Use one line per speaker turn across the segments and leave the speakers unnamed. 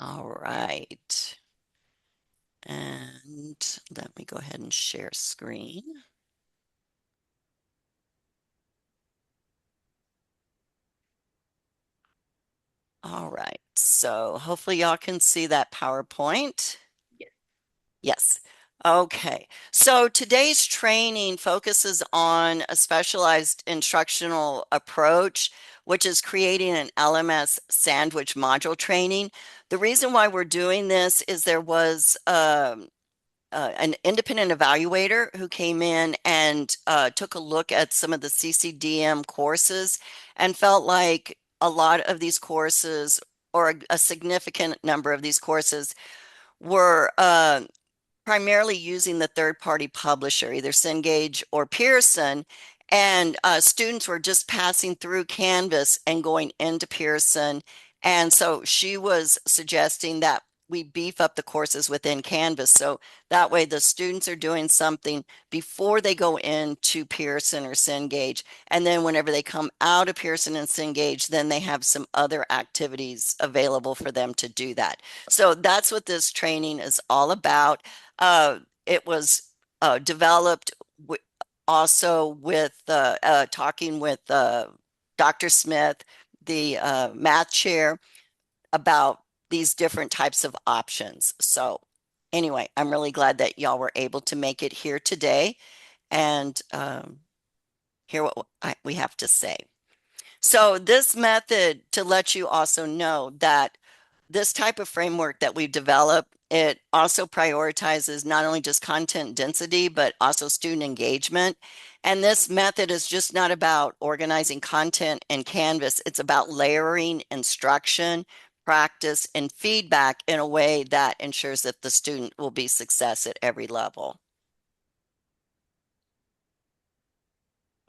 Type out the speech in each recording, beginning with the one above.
All right. And let me go ahead and share screen. All right. So hopefully y'all can see that PowerPoint.
Yes.
Yes. Okay. So today's training focuses on a specialized instructional approach, which is creating an LMS sandwich module training. The reason why we're doing this is there was an independent evaluator who came in and took a look at some of the CCDM courses and felt like a lot of these courses, or a significant number of these courses, were primarily using the third-party publisher, either Cengage or Pearson, and students were just passing through Canvas and going into Pearson. And so she was suggesting that we beef up the courses within Canvas. So that way the students are doing something before they go into Pearson or Cengage. And then whenever they come out of Pearson and Cengage, then they have some other activities available for them to do that. So that's what this training is all about. It was developed also with talking with Dr. Smith, the math chair, about these different types of options. So anyway, I'm really glad that y'all were able to make it here today and hear what we have to say. So this method, to let you also know that this type of framework that we've developed, it also prioritizes not only just content density, but also student engagement. And this method is just not about organizing content in Canvas. It's about layering instruction, practice, and feedback in a way that ensures that the student will be success at every level.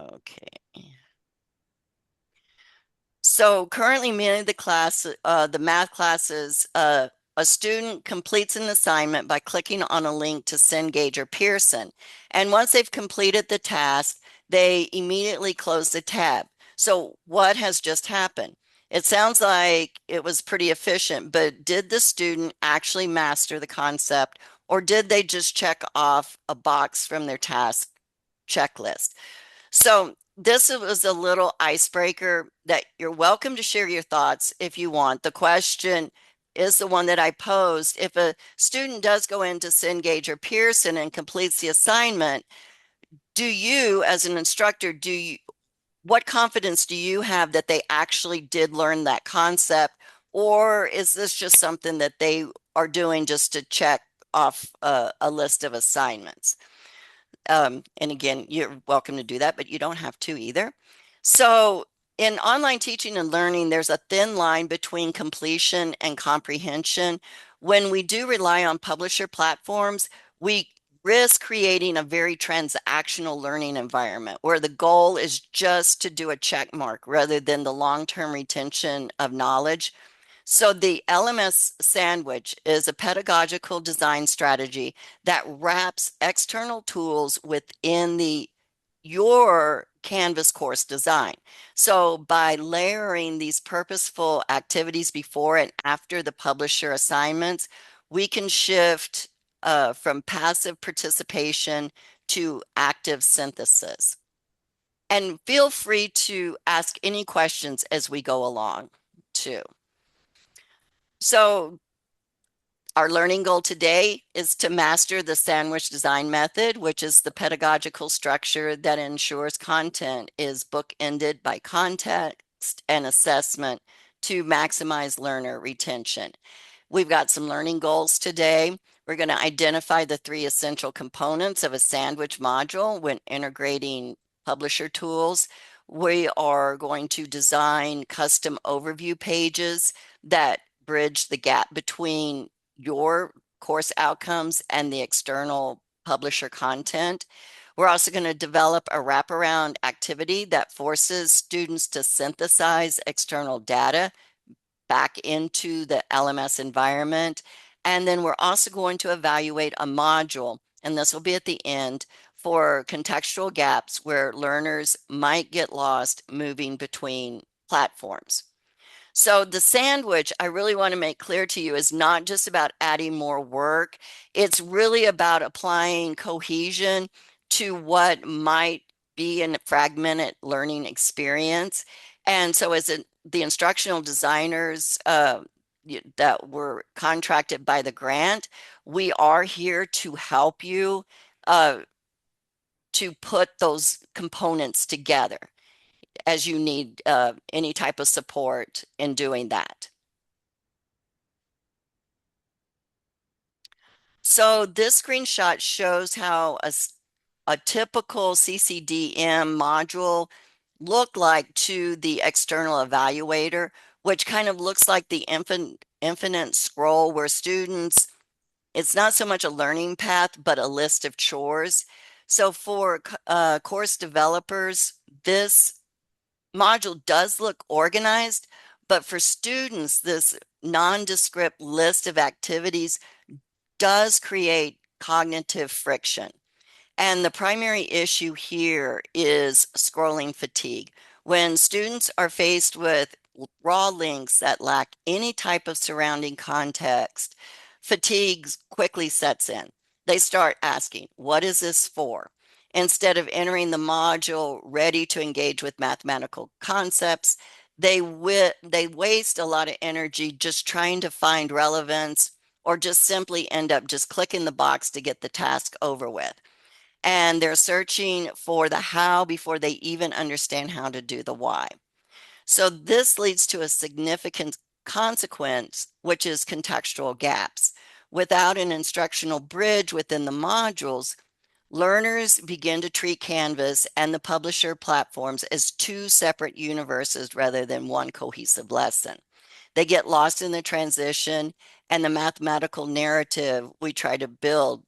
Okay. So currently, many of the math classes, a student completes an assignment by clicking on a link to Cengage or Pearson. And once they've completed the task, they immediately close the tab. So what has just happened? It sounds like it was pretty efficient, but did the student actually master the concept, or did they just check off a box from their task checklist? So this was a little icebreaker that you're welcome to share your thoughts if you want. The question is the one that I posed. If a student does go into Cengage or Pearson and completes the assignment, do you, as an instructor, what confidence do you have that they actually did learn that concept? Or is this just something that they are doing just to check off a list of assignments? And again, you're welcome to do that, but you don't have to either. So in online teaching and learning, there's a thin line between completion and comprehension. When we do rely on publisher platforms, we risk creating a very transactional learning environment where the goal is just to do a check mark rather than the long-term retention of knowledge. So the LMS sandwich is a pedagogical design strategy that wraps external tools within your Canvas course design. So by layering these purposeful activities before and after the publisher assignments, we can shift from passive participation to active synthesis. And feel free to ask any questions as we go along too. So our learning goal today is to master the sandwich design method, which is the pedagogical structure that ensures content is bookended by context and assessment to maximize learner retention. We've got some learning goals today. We're going to identify the three essential components of a sandwich module when integrating publisher tools. We are going to design custom overview pages that bridge the gap between your course outcomes and the external publisher content. We're also going to develop a wraparound activity that forces students to synthesize external data back into the LMS environment. And then we're also going to evaluate a module, and this will be at the end, for contextual gaps where learners might get lost moving between platforms. So the sandwich, I really want to make clear to you, is not just about adding more work. It's really about applying cohesion to what might be a fragmented learning experience. And so the instructional designers that were contracted by the grant, we are here to help you uh, to put those components together as you need any type of support in doing that. So this screenshot shows how a typical CCDM module look like to the external evaluator, which kind of looks like the infinite scroll where students, it's not so much a learning path, but a list of chores. So for course developers, this module does look organized, but for students, this nondescript list of activities does create cognitive friction. And the primary issue here is scrolling fatigue. When students are faced with raw links that lack any type of surrounding context, fatigue quickly sets in. They start asking, what is this for? Instead of entering the module ready to engage with mathematical concepts, they waste a lot of energy just trying to find relevance or just simply end up just clicking the box to get the task over with. And they're searching for the how before they even understand how to do the why. So this leads to a significant consequence, which is contextual gaps. Without an instructional bridge within the modules, learners begin to treat Canvas and the publisher platforms as two separate universes rather than one cohesive lesson. They get lost in the transition, and the mathematical narrative we try to build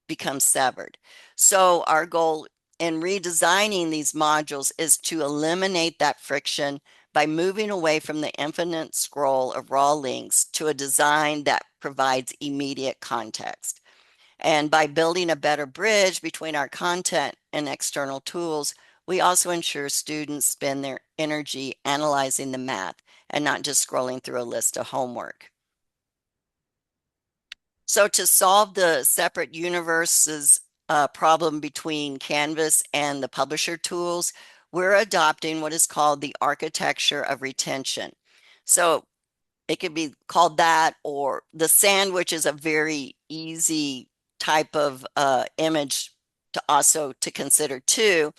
becomes severed. So our goal in redesigning these modules is to eliminate that friction by moving away from the infinite scroll of raw links to a design that provides immediate context. And by building a better bridge between our content and external tools, we also ensure students spend their energy analyzing the math and not just scrolling through a list of homework. So to solve the separate universes problem between Canvas and the publisher tools, we're adopting what is called the architecture of retention. So it could be called that, or the sandwich is a very easy type of image to also to consider too,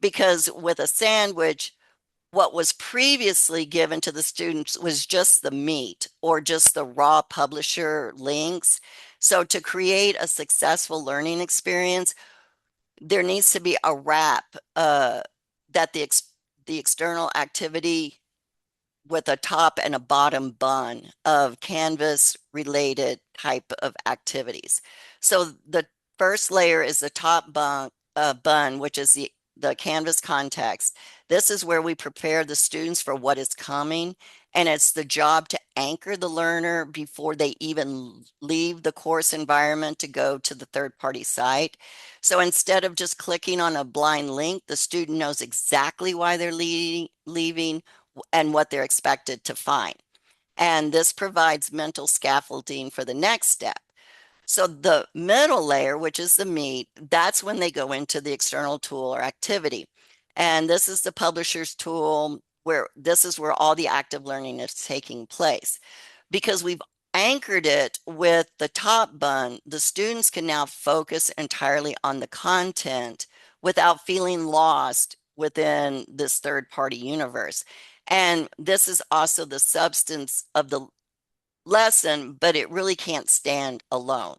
because with a sandwich, what was previously given to the students was just the meat or just the raw publisher links. So to create a successful learning experience, there needs to be a wrap that the external activity with a top and a bottom bun of Canvas related type of activities. So the first layer is the top bun, which is the Canvas context. This is where we prepare the students for what is coming, and it's the job to anchor the learner before they even leave the course environment to go to the third-party site. So instead of just clicking on a blind link, the student knows exactly why they're leaving and what they're expected to find. And this provides mental scaffolding for the next step. So the middle layer, which is the meat, that's when they go into the external tool or activity. And this is the publisher's tool where this is where all the active learning is taking place. Because we've anchored it with the top bun, the students can now focus entirely on the content without feeling lost within this third-party universe. And this is also the substance of the lesson, but it really can't stand alone.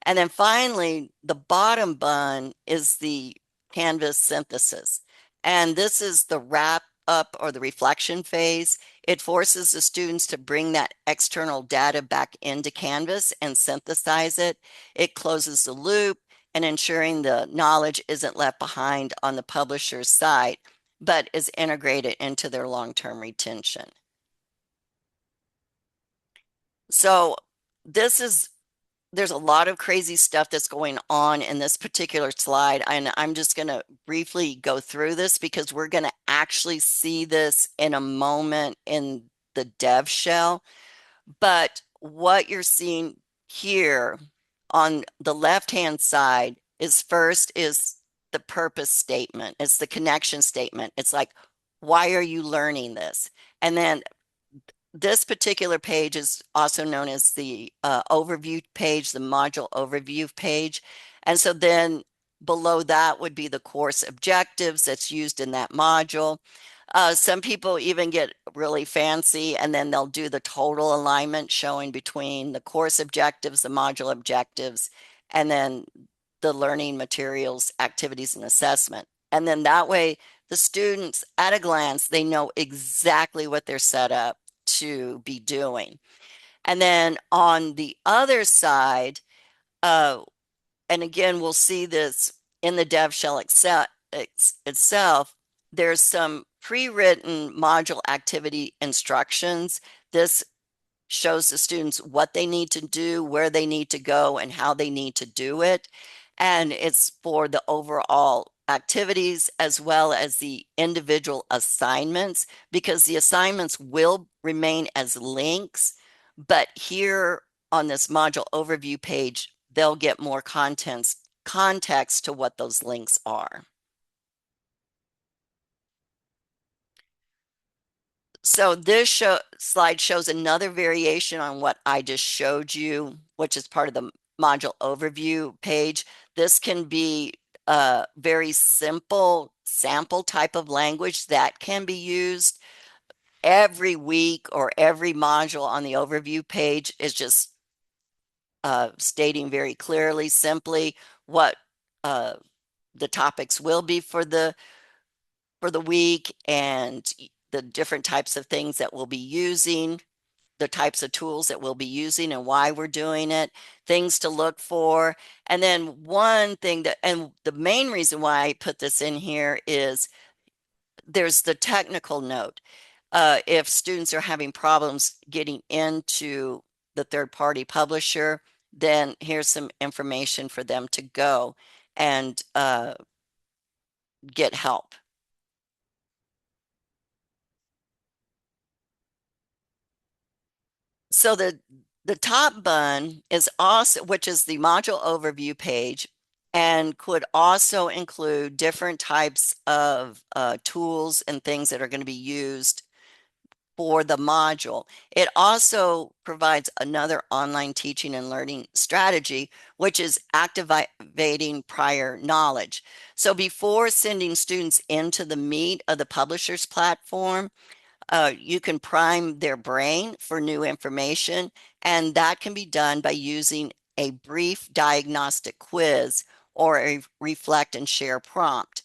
And then finally, the bottom bun is the Canvas synthesis. And this is the wrap up or the reflection phase. It forces the students to bring that external data back into Canvas and synthesize it. It closes the loop and ensuring the knowledge isn't left behind on the publisher's site, but is integrated into their long-term retention. So this is there's a lot of crazy stuff that's going on in this particular slide, and I'm just going to briefly go through this because we're going to actually see this in a moment in the dev shell. But what you're seeing here on the left-hand side is first is the purpose statement. It's the connection statement. It's like, why are you learning this? And then this particular page is also known as the overview page, the module overview page. And so then below that would be the course objectives that's used in that module. Some people even get really fancy and then they'll do the total alignment showing between the course objectives, the module objectives, and then the learning materials, activities, and assessment. And then that way, the students at a glance, they know exactly what they're set up to be doing. And then on the other side, uh, and again, we'll see this in the dev shell itself, there's some pre-written module activity instructions. This shows the students what they need to do, where they need to go, and how they need to do it. And it's for the overall activities as well as the individual assignments, because the assignments will remain as links, but here on this module overview page, they'll get more context to what those links are. So this slide shows another variation on what I just showed you, which is part of the module overview page. This can be a very simple sample type of language that can be used every week, or every module on the overview page is just stating very clearly, simply what the topics will be for the week, and the different types of things that we'll be using, the types of tools that we'll be using and why we're doing it, things to look for. And then one thing that, and the main reason why I put this in here is there's the technical note. If students are having problems getting into the third-party publisher, then here's some information for them to go and get help. So the top button is also, which is the module overview page, and could also include different types of tools and things that are going to be used for the module. It also provides another online teaching and learning strategy, which is activating prior knowledge. So before sending students into the meat of the publisher's platform, you can prime their brain for new information, and that can be done by using a brief diagnostic quiz or a reflect and share prompt.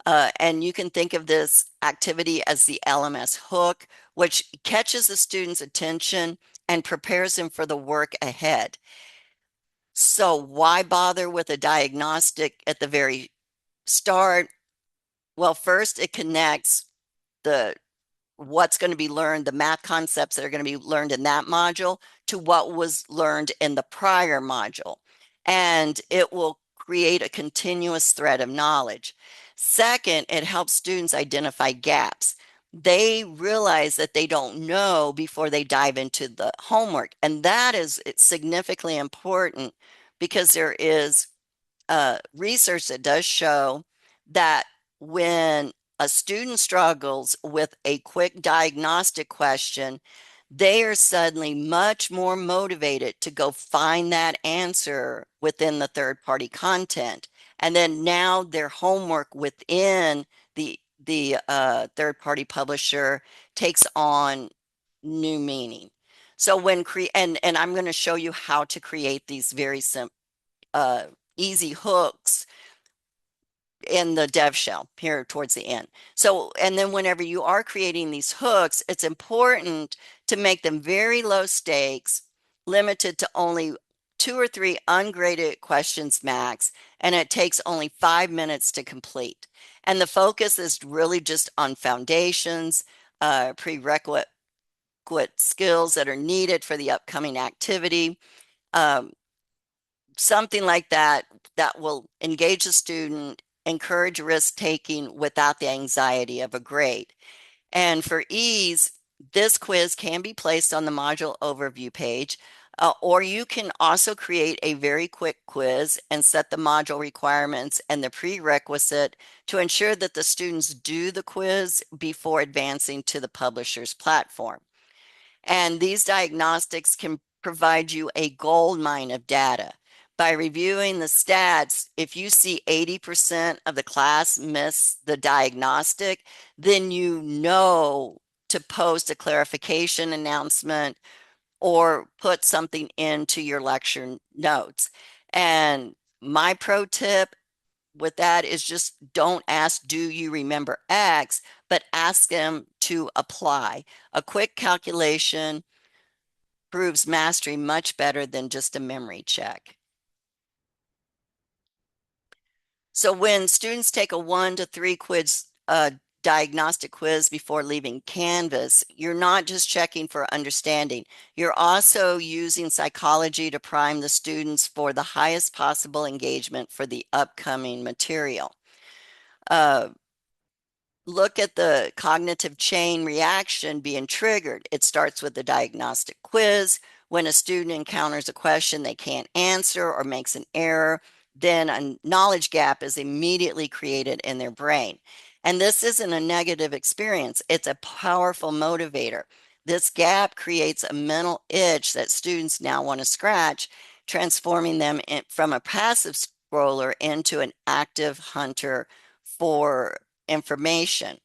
And you can think of this activity as the LMS hook, which catches the student's attention and prepares them for the work ahead. So why bother with a diagnostic at the very start? Well, first it connects the what's going to be learned, the math concepts that are going to be learned in that module, to what was learned in the prior module. And it will create a continuous thread of knowledge. Second, it helps students identify gaps. They realize that they don't know before they dive into the homework. And that is significantly important, because there is research that does show that when a student struggles with a quick diagnostic question, they are suddenly much more motivated to go find that answer within the third-party content. And then now their homework within the third-party publisher takes on new meaning. So when and I'm going to show you how to create these very simple easy hooks in the dev shell here towards the end. So, and then whenever you are creating these hooks, it's important to make them very low stakes, limited to only 2 or 3 ungraded questions max, and it takes only 5 minutes to complete. And the focus is really just on foundations, prerequisite skills that are needed for the upcoming activity. Something like that will engage the student, encourage risk taking without the anxiety of a grade. And for ease, This quiz can be placed on the module overview page, or you can also create a very quick quiz and set the module requirements and the prerequisite to ensure that the students do the quiz before advancing to the publisher's platform. And these diagnostics can provide you a gold mine of data. By reviewing the stats, if you see 80% of the class miss the diagnostic, then you know to post a clarification announcement or put something into your lecture notes. And my pro tip with that is just don't ask, do you remember X, but ask them to apply. A quick calculation proves mastery much better than just a memory check. So when students take a 1 to 3 quiz diagnostic quiz before leaving Canvas, you're not just checking for understanding. You're also using psychology to prime the students for the highest possible engagement for the upcoming material. Uh, Look at the cognitive chain reaction being triggered. It starts with the diagnostic quiz. When a student encounters a question they can't answer or makes an error, then a knowledge gap is immediately created in their brain. And this isn't a negative experience, it's a powerful motivator. This gap creates a mental itch that students now want to scratch, transforming them from a passive scroller into an active hunter for information.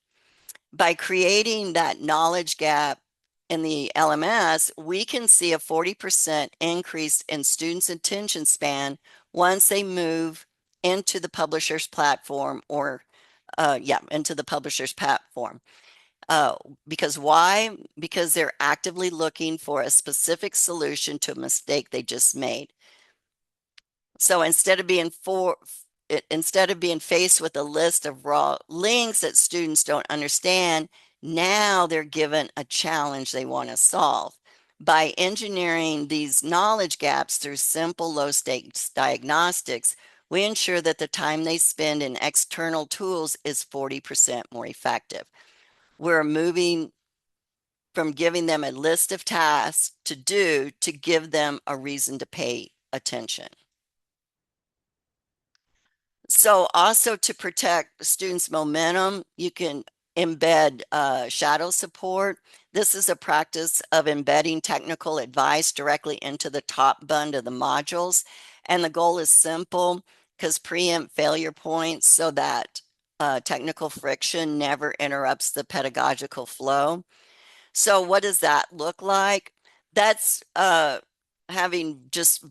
By creating that knowledge gap in the LMS, we can see a 40% increase in students' attention span once they move into the publisher's platform or into the publisher's platform. Uh, because why? Because they're actively looking for a specific solution to a mistake they just made. So instead of being faced with a list of raw links that students don't understand, now they're given a challenge they want to solve. By engineering these knowledge gaps through simple low-stakes diagnostics, we ensure that the time they spend in external tools is 40% more effective. We're moving from giving them a list of tasks to do to give them a reason to pay attention. So also to protect students' momentum, you can embed shadow support. This is a practice of embedding technical advice directly into the top bund of the modules. And the goal is simple, because preempt failure points so that technical friction never interrupts the pedagogical flow. So what does that look like? That's having just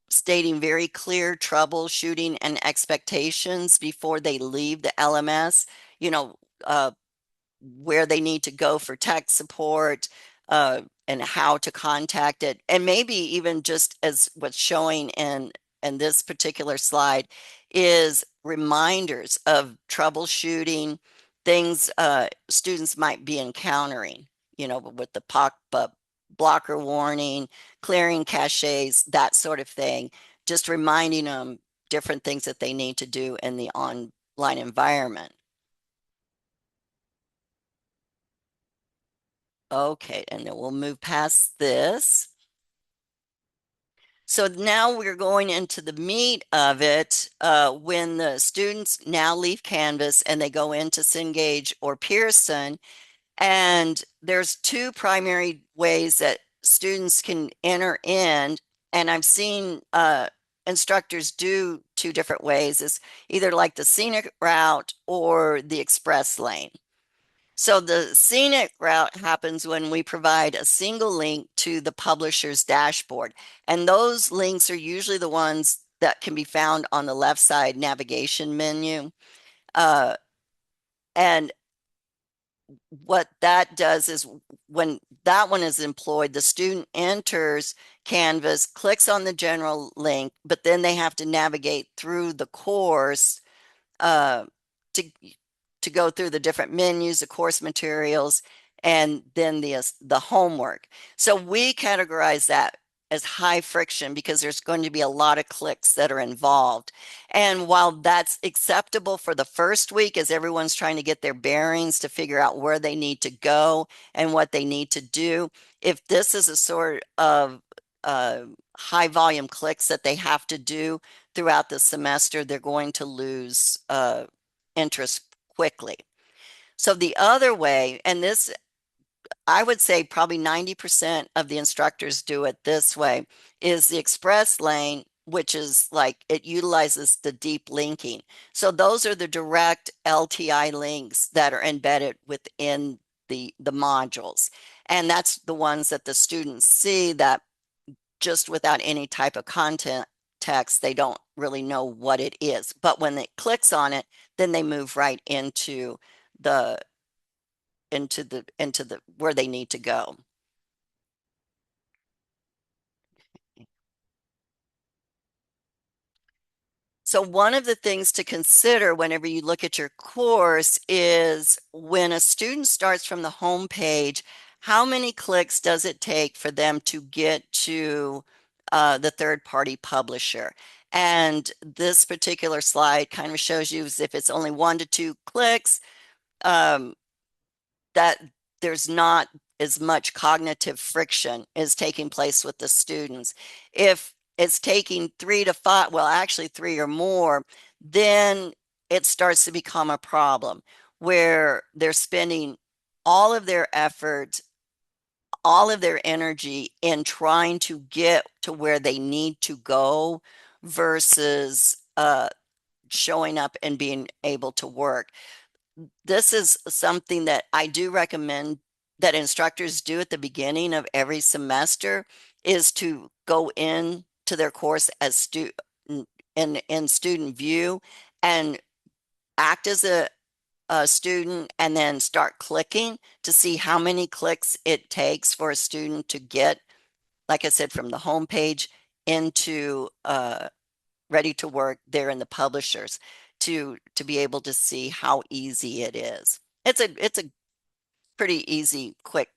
stating very clear troubleshooting and expectations before they leave the LMS, you know, uh, where they need to go for tech support, and how to contact it. And maybe even just as what's showing in this particular slide is reminders of troubleshooting things students might be encountering, with the pop-up blocker warning, clearing caches, that sort of thing, just reminding them different things that they need to do in the online environment. Okay, and then we'll move past this. So now we're going into the meat of it when the students now leave Canvas and they go into Cengage or Pearson. And there's two primary ways that students can enter in. And I've seen instructors do two different ways, is either like the scenic route or the express lane. So the scenic route happens when we provide a single link to the publisher's dashboard. And those links are usually the ones that can be found on the left side navigation menu. Uh, and what that does is when that one is employed, the student enters Canvas, clicks on the general link, but then they have to navigate through the course uh, to go through the different menus, the course materials, and then the homework. So we categorize that as high friction because there's going to be a lot of clicks that are involved. And while that's acceptable for the first week as everyone's trying to get their bearings to figure out where they need to go and what they need to do, if this is a sort of uh, high volume clicks that they have to do throughout the semester, they're going to lose interest quickly. So the other way, and this I would say probably 90% of the instructors do it this way, is the express lane, which is like it utilizes the deep linking. So those are the direct LTI links that are embedded within the modules. And that's the ones that the students see that just without any type of content text, they don't really know what it is. But when it clicks on it, then they move right the into the where they need to go. So one of the things to consider whenever you look at your course is when a student starts from the home page, how many clicks does it take for them to get to the third-party publisher? And this particular slide kind of shows you if it's only 1 to 2 clicks, um, that there's not as much cognitive friction is taking place with the students. If it's taking 3 to 5, well, actually 3 or more, then it starts to become a problem where they're spending all of their effort, all of their energy in trying to get to where they need to go versus showing up and being able to work. This is something that I do recommend that instructors do at the beginning of every semester is to go in to their course as in student view and act as a student and then start clicking to see how many clicks it takes for a student to get, like I said, from the home page into ready to work there in the publishers to be able to see how easy it is. It's a pretty easy, quick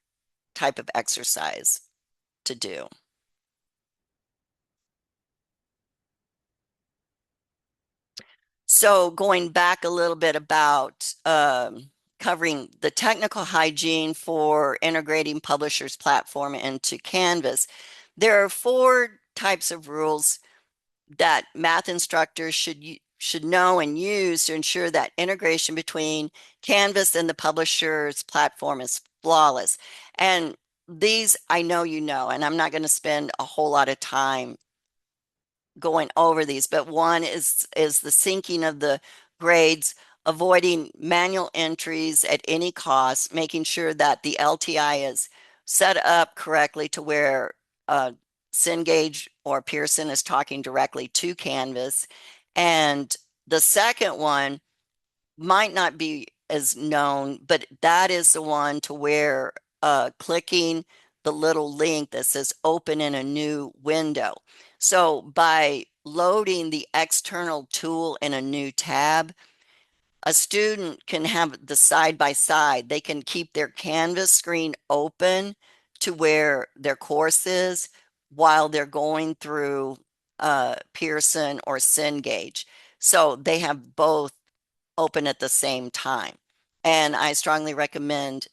type of exercise to do. So going back a little bit about covering the technical hygiene for integrating publishers platform into Canvas, there are 4 types of rules that math instructors should know and use to ensure that integration between Canvas and the publisher's platform is flawless. And these I know you know, and I'm not going to spend a whole lot of time going over these, but one is the syncing of the grades, avoiding manual entries at any cost, making sure that the LTI is set up correctly to where Cengage or Pearson is talking directly to Canvas. And the second one might not be as known, but that is the one to where clicking the little link that says open in a new window. So by loading the external tool in a new tab, a student can have the side by side. They can keep their Canvas screen open to where their course is while they're going through Pearson or Cengage. So they have both open at the same time. And I strongly recommend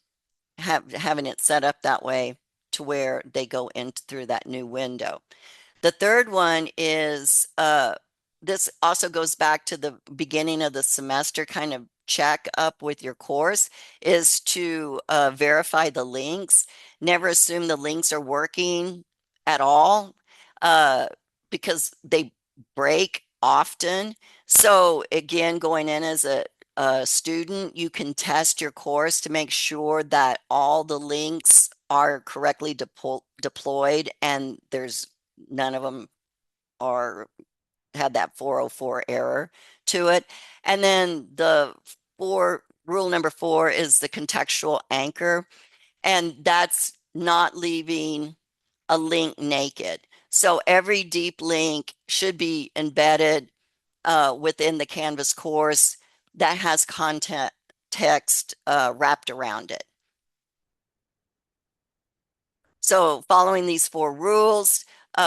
having it set up that way to where they go in through that new window. The third one is this also goes back to the beginning of the semester kind of check up with your course is to verify the links. Never assume the links are working at all uh, because they break often. So again, going in as a student, you can test your course to make sure that all the links are correctly deployed and there's none of them are had that 404 error to it. And then the rule number 4 is the contextual anchor, and that's not leaving a link naked. So every deep link should be embedded within the Canvas course that has content text wrapped around it. So following these 4 rules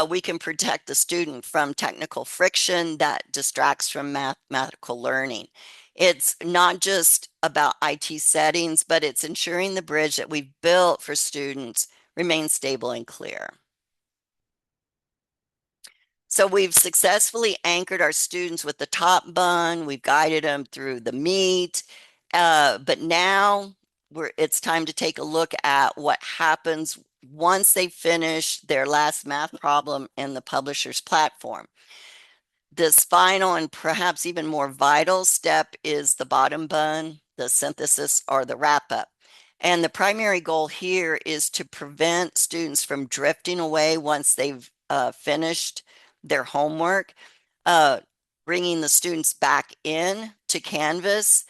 We can protect the student from technical friction that distracts from mathematical learning. It's not just about IT settings, but it's ensuring the bridge that we've built for students remains stable and clear. So we've successfully anchored our students with the top bun. We've guided them through the meat, but now it's time to take a look at what happens once they finish their last math problem in the publisher's platform. This final and perhaps even more vital step is the bottom bun, the synthesis or the wrap up. And the primary goal here is to prevent students from drifting away once they've finished their homework, uh, bringing the students back in to Canvas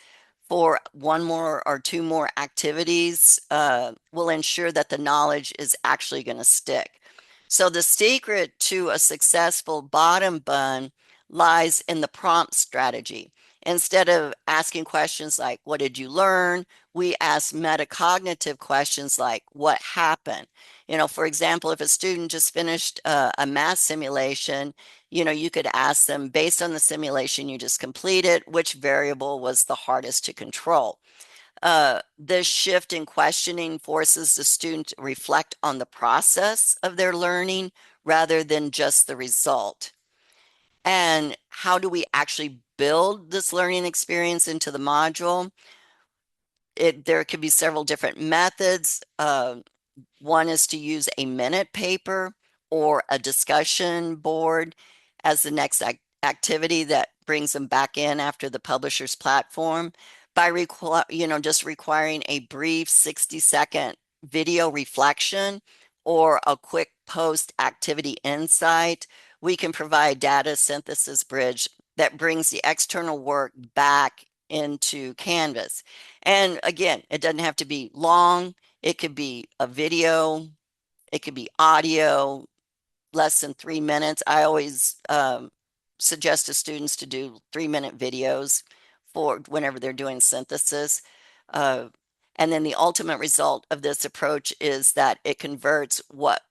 for one more or two more activities will ensure that the knowledge is actually going to stick. So the secret to a successful bottom bun lies in the prompt strategy. Instead of asking questions like, what did you learn? We ask metacognitive questions like, what happened? For example, if a student just finished a math simulation, you could ask them, based on the simulation you just completed, which variable was the hardest to control? This shift in questioning forces the student to reflect on the process of their learning rather than just the result. And how do we actually build this learning experience into the module? There could be several different methods. One is to use a minute paper or a discussion board as the next activity that brings them back in after the publisher's platform by just requiring a brief 60-second video reflection or a quick post activity insight. We can provide data synthesis bridge that brings the external work back into Canvas. And again, it doesn't have to be long. It could be a video, it could be audio, less than 3 minutes. I always suggest to students to do 3-minute videos for whenever they're doing synthesis. Uh, and then the ultimate result of this approach is that it converts what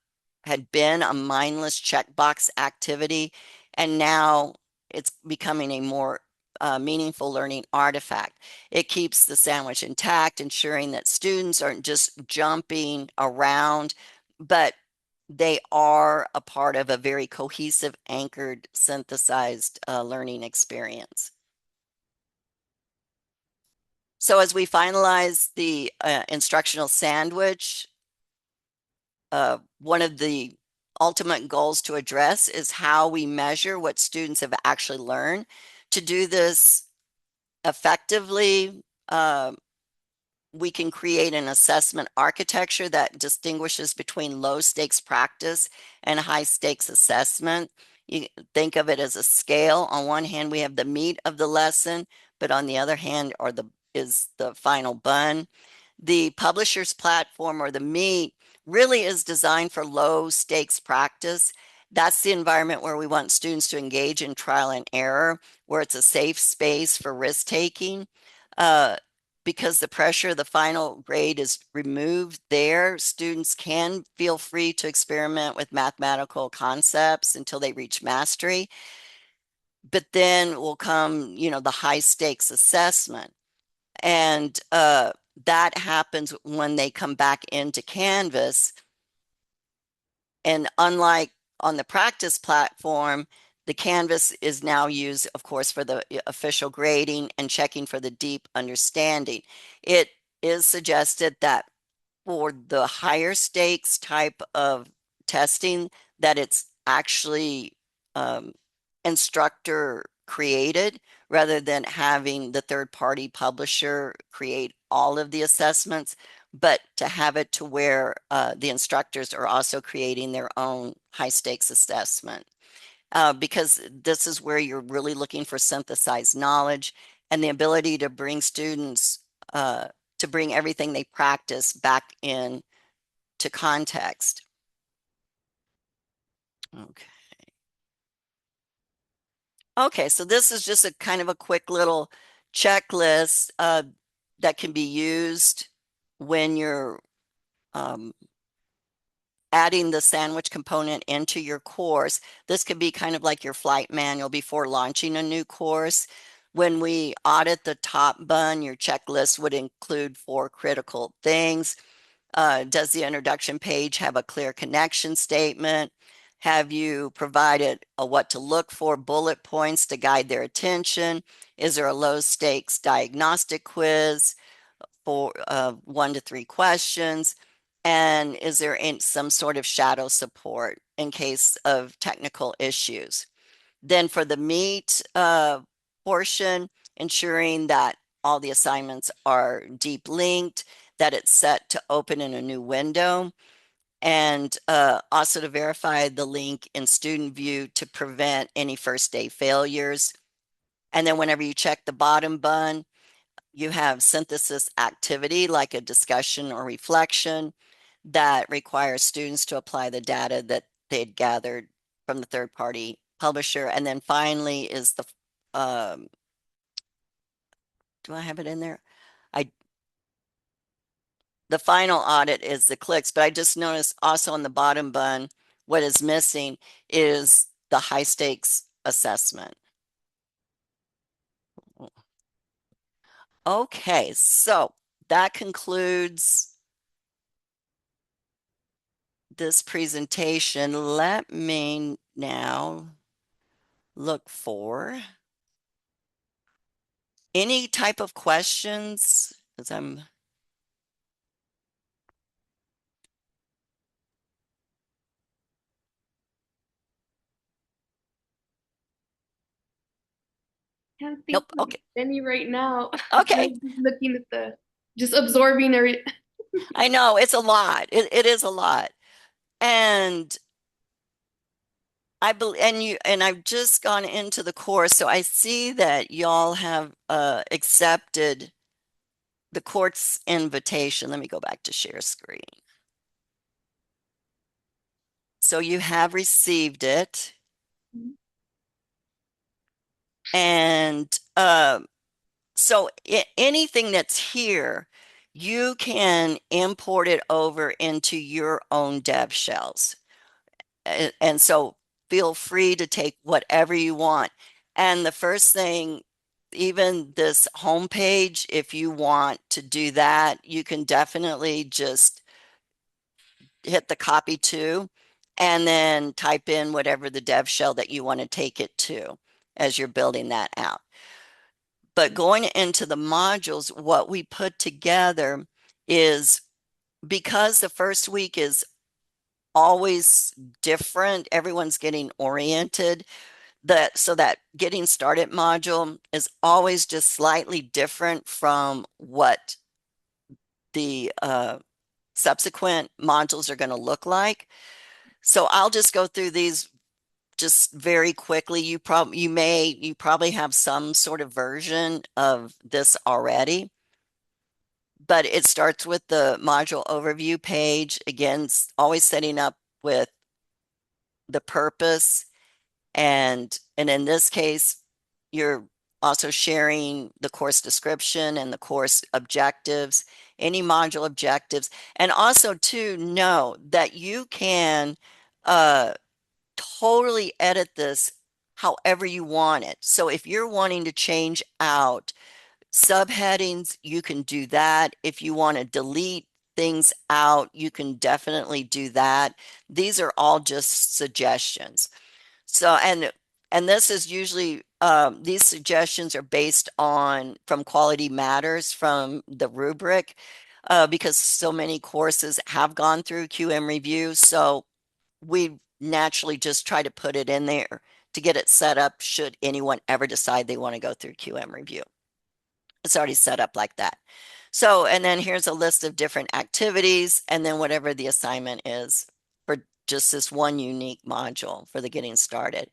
had been a mindless checkbox activity, and now it's becoming a more meaningful learning artifact. It keeps the sandwich intact, ensuring that students aren't just jumping around, but they are a part of a very cohesive, anchored, synthesized learning experience. So as we finalize the instructional sandwich, one of the ultimate goals to address is how we measure what students have actually learned. To do this effectively, we can create an assessment architecture that distinguishes between low stakes practice and high stakes assessment. You think of it as a scale. On one hand, we have the meat of the lesson, but on the other hand, is the final bun. The publisher's platform, or the meat, really is designed for low stakes practice. That's the environment where we want students to engage in trial and error, where it's a safe space for risk taking. Because the pressure of the final grade is removed there, students can feel free to experiment with mathematical concepts until they reach mastery. But then will come, the high stakes assessment. And that happens when they come back into Canvas. And unlike on the practice platform, the Canvas is now used, of course, for the official grading and checking for the deep understanding. It is suggested that for the higher stakes type of testing, that it's actually instructor created rather than having the third party publisher create all of the assessments, but to have it to where the instructors are also creating their own high stakes assessment. Because this is where you're really looking for synthesized knowledge and the ability to bring students to bring everything they practice back in to context. Okay. Okay, so this is just a kind of a quick little checklist that can be used when you're um, adding the sandwich component into your course. This could be kind of like your flight manual before launching a new course. When we audit the top bun, your checklist would include 4 critical things. Does the introduction page have a clear connection statement? Have you provided a what to look for bullet points to guide their attention? Is there a low stakes diagnostic quiz for 1 to 3 questions? And is there some sort of shadow support in case of technical issues? Then for the meat portion, ensuring that all the assignments are deep linked, that it's set to open in a new window, and also to verify the link in student view to prevent any first day failures. And then whenever you check the bottom bun, you have synthesis activity like a discussion or reflection that requires students to apply the data that they'd gathered from the third party publisher. And then finally is um, do I have it in there? I The final audit is the clicks, but I just noticed also on the bottom bun, what is missing is the high stakes assessment. Okay, so that concludes this presentation. Let me now look for any type of questions, because I'm
Can't think
nope.
of
Okay.
any right now.
Okay.
I'm just looking at just absorbing every.
I know it's a lot. It is a lot. And I believe, and I've just gone into the course, so I see that y'all have accepted the court's invitation. Let me go back to share screen. So you have received it, and so anything that's here, you can import it over into your own dev shells. And so feel free to take whatever you want. And the first thing, even this homepage, if you want to do that, you can definitely just hit the copy to, and then type in whatever the dev shell that you want to take it to as you're building that out. But going into the modules, what we put together is, because the first week is always different, everyone's getting oriented, so that getting started module is always just slightly different from what the subsequent modules are going to look like. So I'll just go through these just very quickly. You probably have some sort of version of this already, but it starts with the module overview page. Again, always setting up with the purpose, and in this case, you're also sharing the course description and the course objectives, any module objectives, and also to know that you can uh, totally edit this however you want it. So if you're wanting to change out subheadings, you can do that. If you want to delete things out, you can definitely do that. These are all just suggestions. So, and this is usually these suggestions are based on from Quality Matters from the rubric, because so many courses have gone through QM review. So we naturally just try to put it in there to get it set up should anyone ever decide they want to go through QM review. It's already set up like that. So, and then here's a list of different activities, and then whatever the assignment is for just this one unique module for the getting started.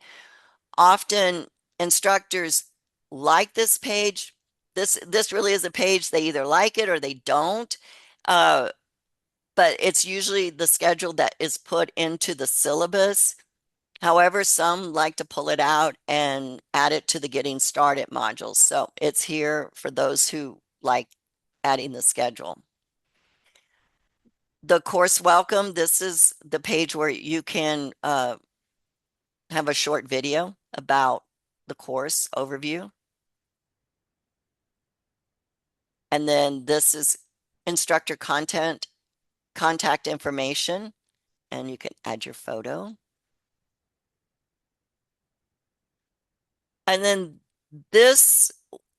Often instructors like this page. This really is a page they either like it or they don't. Uh, but it's usually the schedule that is put into the syllabus. However, some like to pull it out and add it to the getting started modules. So it's here for those who like adding the schedule. the course welcome, this is the page where you can have a short video about the course overview. And then this is instructor content, contact information, and you can add your photo. And then this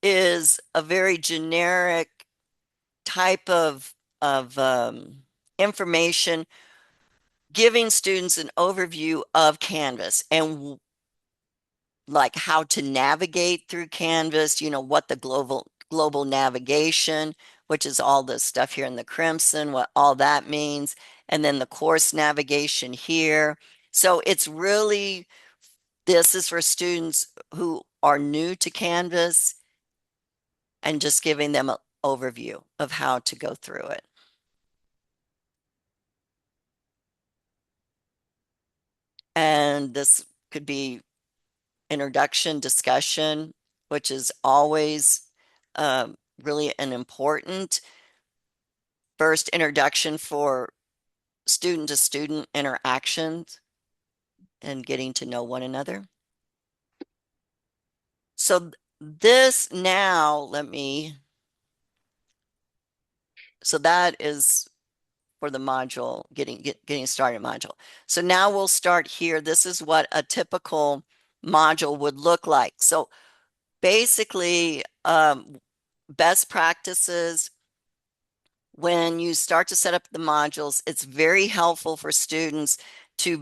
is a very generic type of information giving students an overview of Canvas and like how to navigate through Canvas, what the global navigation, which is all this stuff here in the crimson, what all that means, and then the course navigation here. So it's really, this is for students who are new to Canvas and just giving them an overview of how to go through it. And this could be introduction discussion, which is always really an important first introduction for student to student interactions and getting to know one another. So this now, so that is for the module, getting started module. So now we'll start here. This is what a typical module would look like. So basically, best practices, when you start to set up the modules, it's very helpful for students to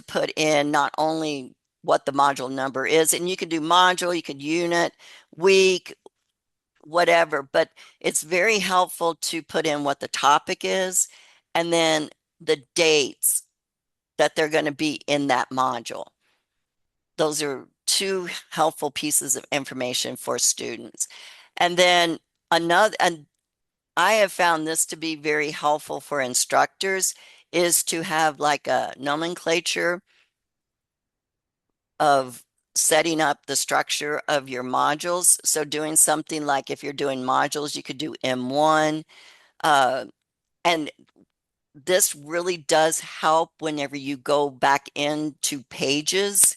put in not only what the module number is, and you could do module, you could unit, week, whatever, but it's very helpful to put in what the topic is and then the dates that they're going to be in that module. Those are two helpful pieces of information for students. And then and I have found this to be very helpful for instructors, is to have like a nomenclature of setting up the structure of your modules. So doing something like, if you're doing modules, you could do M1. And this really does help whenever you go back into pages.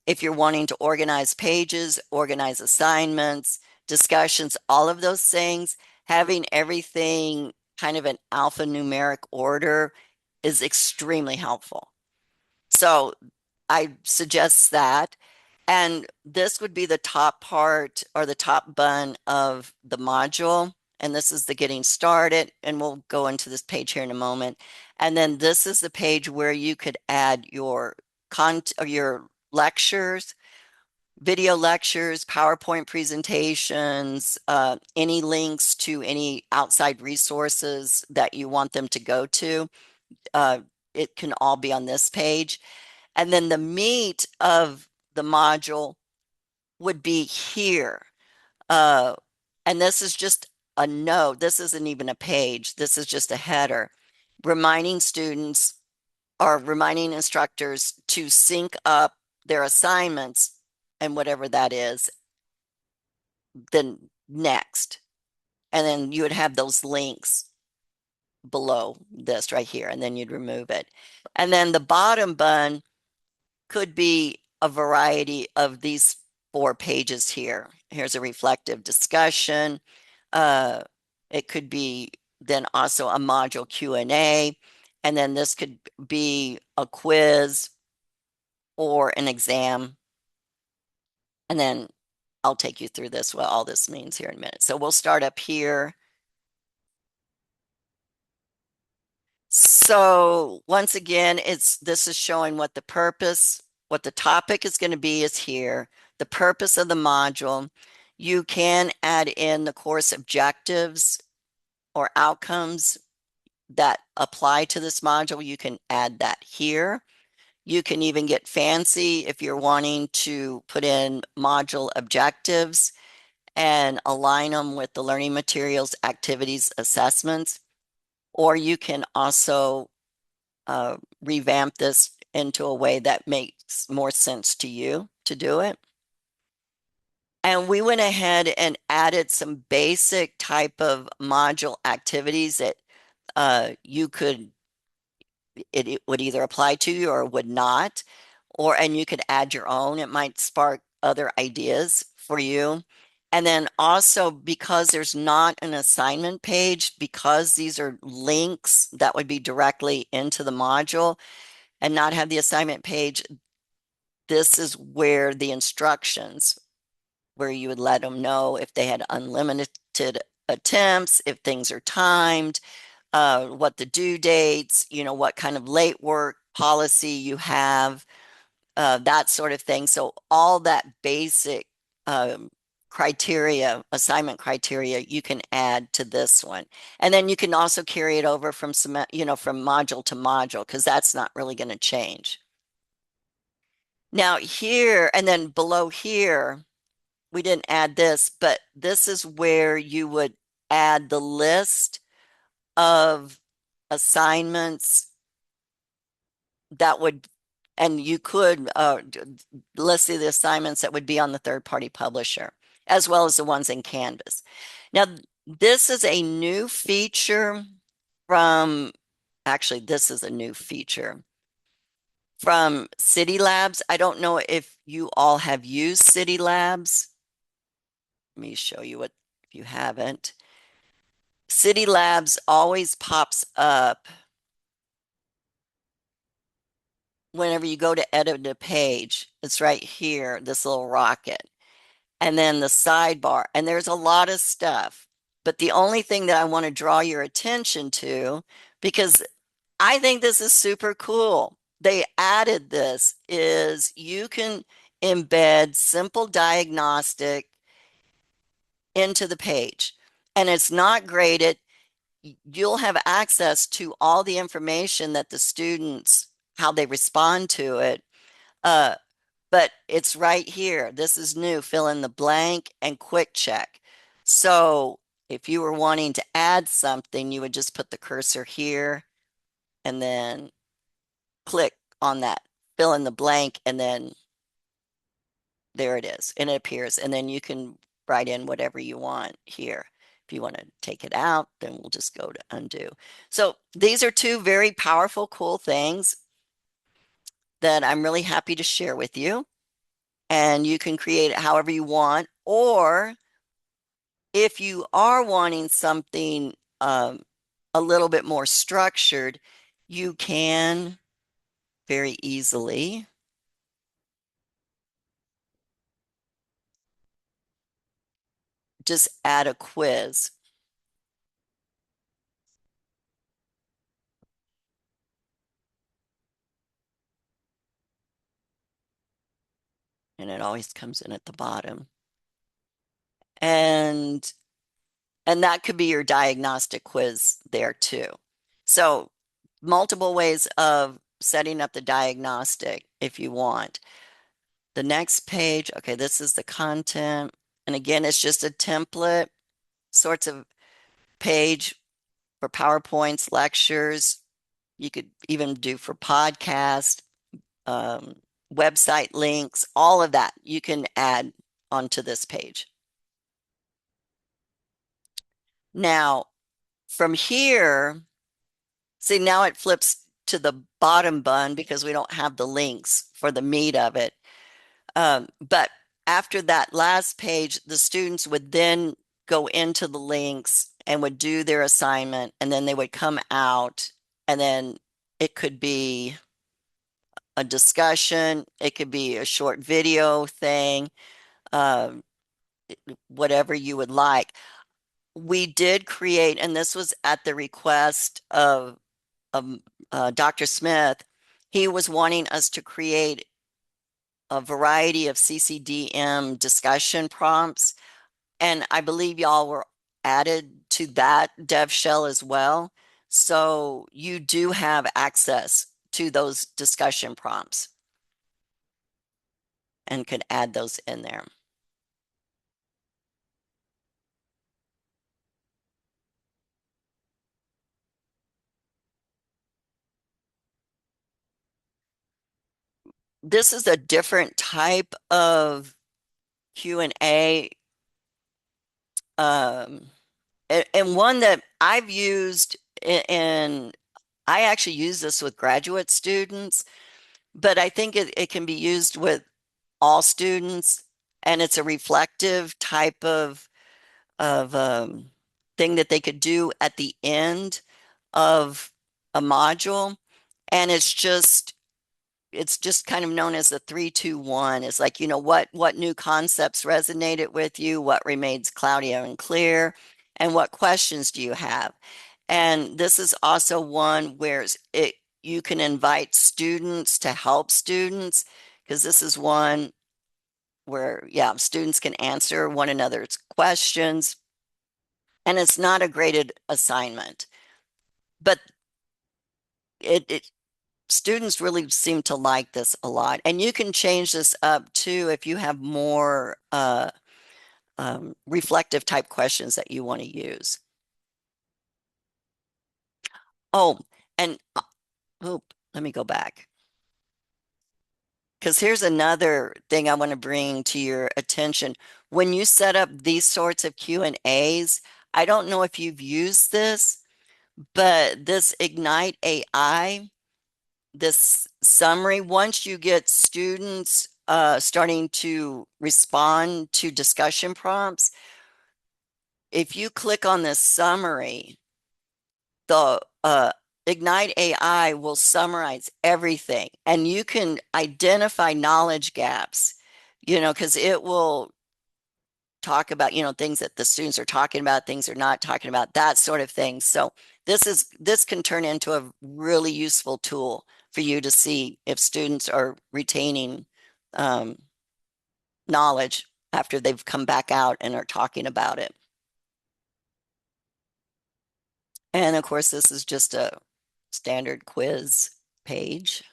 If you're wanting to organize pages, organize assignments, discussions, all of those things, having everything kind of in alphanumeric order is extremely helpful. So I suggest that. And this would be the top part or the top bun of the module. And this is the getting started. And we'll go into this page here in a moment. And then this is the page where you could add your content or your lectures, video lectures, PowerPoint presentations, any links to any outside resources that you want them to go to. It can all be on this page. And then the meat of the module would be here. Uh, and this is just a note. This isn't even a page. This is just a header reminding students or reminding instructors to sync up their assignments and whatever that is, then next. And then you would have those links below this right here, and then you'd remove it. And then the bottom bun could be a variety of these 4 pages here. Here's a reflective discussion. It could be then also a module Q&A, and then this could be a quiz or an exam. And then I'll take you through this, what all this means here in a minute. So we'll start up here. So once again, this is showing what the topic is going to be is here, the purpose of the module. You can add in the course objectives or outcomes that apply to this module. You can add that here. You can even get fancy if you're wanting to put in module objectives and align them with the learning materials, activities, assessments. Or you can also revamp this into a way that makes more sense to you to do it. And we went ahead and added some basic type of module activities that You could it would either apply to you or would not, or and you could add your own. It might spark other ideas for you. And then also because there's not an assignment page, because these are links that would be directly into the module and not have the assignment page, this is where the instructions, where you would let them know if they had unlimited attempts, if things are timed, what the due dates, what kind of late work policy you have, that sort of thing. So all that basic um, criteria, assignment criteria, you can add to this one. And then you can also carry it over from from module to module, because that's not really going to change. Now here, and then below here, we didn't add this, but this is where you would add the list of assignments that would, and you could list the assignments that would be on the third-party publisher, as well as the ones in Canvas. Now, this is a new feature from, actually, this is a new feature from City Labs. I don't know if you all have used City Labs. Let me show you what, if you haven't. City Labs always pops up whenever you go to edit a page. It's right here, this little rocket, and then the sidebar. And there's a lot of stuff. But the only thing that I want to draw your attention to, because I think this is super cool, they added this, is you can embed simple diagnostic into the page. And it's not graded. You'll have access to all the information that the students, how they respond to it. Uh, but it's right here. This is new, fill in the blank and quick check. So if you were wanting to add something, you would just put the cursor here and then click on that, fill in the blank, and then there it is, and it appears. And then you can write in whatever you want here. If you want to take it out, then we'll just go to undo. So these are two very powerful, cool things that I'm really happy to share with you. And you can create it however you want. Or if you are wanting something a little bit more structured, you can very easily just add a quiz. And it always comes in at the bottom. And that could be your diagnostic quiz there too. So multiple ways of setting up the diagnostic if you want. The next page, okay, this is the content. And again, it's just a template sorts of page for PowerPoints, lectures. You could even do for podcast, um, website links, all of that you can add onto this page. Now, from here, see, now it flips to the bottom bun because we don't have the links for the meat of it. But after that last page, the students would then go into the links and would do their assignment, and then they would come out, and then it could be a discussion, it could be a short video thing, um, whatever you would like. We did create, and this was at the request of Dr. Smith. He was wanting us to create a variety of CCDM discussion prompts. And I believe y'all were added to that dev shell as well. So you do have access to those discussion prompts and could add those in there. This is a different type of Q&A, um, and one that I've used and I actually use this with graduate students, but I think it can be used with all students, and it's a reflective type of thing that they could do at the end of a module. And it's just kind of known as the 3-2-1. It's like, what new concepts resonated with you, what remains cloudy or unclear, and what questions do you have? And this is also one where you can invite students to help students, because this is one where, yeah, students can answer one another's questions, and it's not a graded assignment, but it students really seem to like this a lot. And you can change this up too if you have more reflective type questions that you want to use. Oh, and let me go back, because here's another thing I want to bring to your attention. When you set up these sorts of Q&As, I don't know if you've used this, but this Ignite AI, this summary, once you get students starting to respond to discussion prompts, if you click on this summary, the Ignite AI will summarize everything, and you can identify knowledge gaps, because it will talk about, things that the students are talking about, things they're not talking about, that sort of thing. So this can turn into a really useful tool for you to see if students are retaining um, knowledge after they've come back out and are talking about it. And of course, this is just a standard quiz page.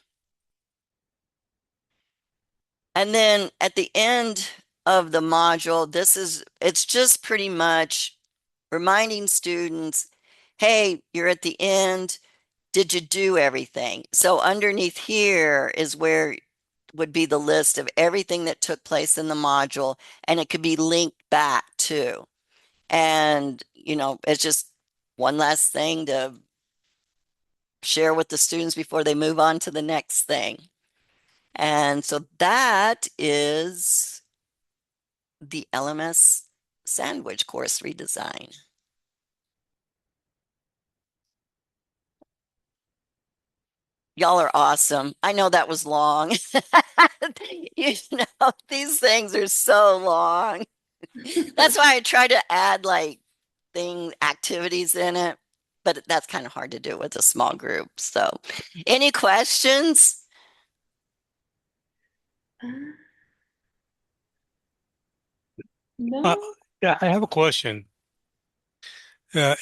And then at the end of the module, it's just pretty much reminding students, hey, you're at the end. Did you do everything? So underneath here is where would be the list of everything that took place in the module, and it could be linked back to. And, it's just one last thing to share with the students before they move on to the next thing. And so that is the LMS sandwich course redesign. Y'all are awesome. I know that was long. These things are so long. That's why I try to add like activities in it, but that's kind of hard to do with a small group. So, any questions?
Uh,
No.
yeah, I have a question.